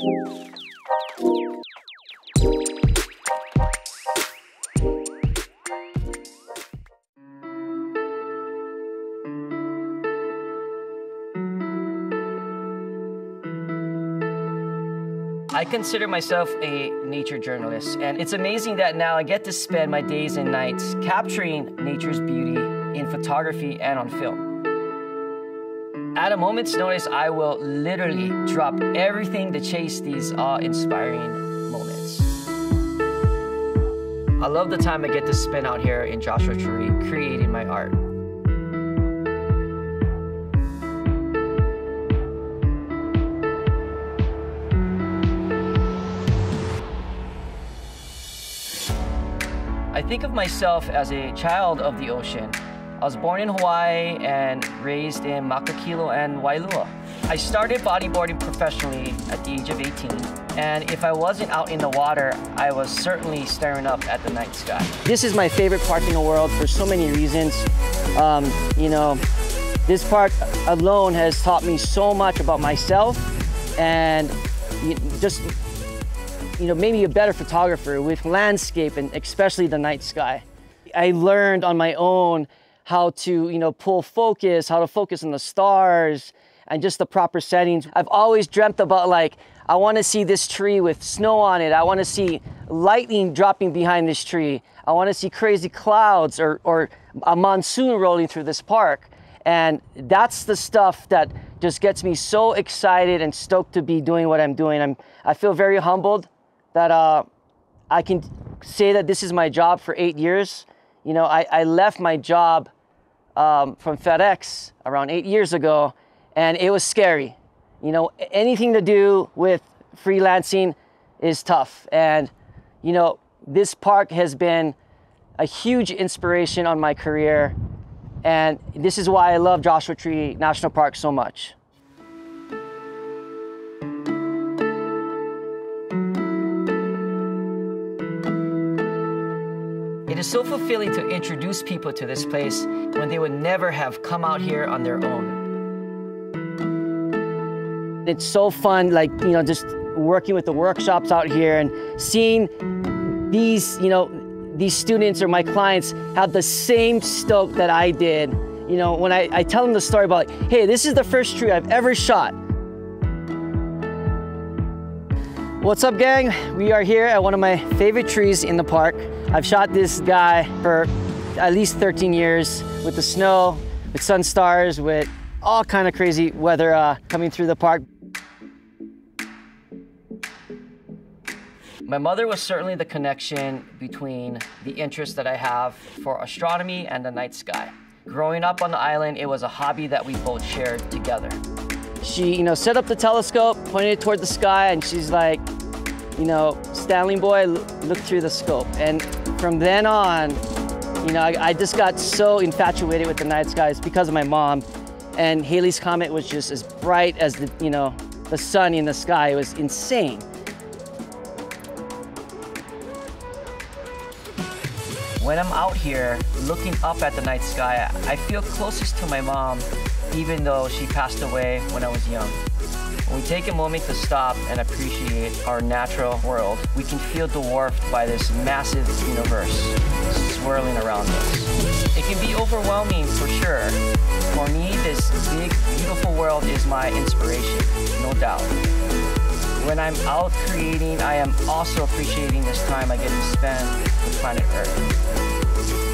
I consider myself a nature journalist, and it's amazing that now I get to spend my days and nights capturing nature's beauty in photography and on film. At a moment's notice, I will literally drop everything to chase these awe-inspiring moments. I love the time I get to spend out here in Joshua Tree creating my art. I think of myself as a child of the ocean. I was born in Hawaii and raised in Makakilo and Wailua. I started bodyboarding professionally at the age of 18, and if I wasn't out in the water, I was certainly staring up at the night sky. This is my favorite park in the world for so many reasons. You know, this park alone has taught me so much about myself and just made me a better photographer with landscape and especially the night sky. I learned on my own how to, pull focus, how to focus on the stars and just the proper settings. I've always dreamt about, like, I want to see this tree with snow on it. I want to see lightning dropping behind this tree. I want to see crazy clouds or a monsoon rolling through this park. And that's the stuff that just gets me so excited and stoked to be doing what I'm doing. I feel very humbled that I can say that this is my job for 8 years. I left my job from FedEx around 8 years ago, and it was scary. Anything to do with freelancing is tough. And, this park has been a huge inspiration on my career. And this is why I love Joshua Tree National Park so much. It is so fulfilling to introduce people to this place when they would never have come out here on their own. It's so fun, just working with the workshops out here and seeing these, these students or my clients have the same stoke that I did. When I tell them the story about, hey, this is the first tree I've ever shot. What's up, gang? We are here at one of my favorite trees in the park. I've shot this guy for at least 13 years with the snow, with sun stars, with all kind of crazy weather coming through the park. My mother was certainly the connection between the interest that I have for astronomy and the night sky. Growing up on the island, it was a hobby that we both shared together. She, set up the telescope, pointed it toward the sky, and she's like, Stanley boy, look through the scope. And from then on, I just got so infatuated with the night skies because of my mom. And Halley's Comet was just as bright as the sun in the sky. It was insane. When I'm out here looking up at the night sky, I feel closest to my mom, even though she passed away when I was young. When we take a moment to stop and appreciate our natural world, we can feel dwarfed by this massive universe swirling around us. It can be overwhelming for sure. For me, this big, beautiful world is my inspiration, no doubt. When I'm out creating, I am also appreciating this time I get to spend with planet Earth.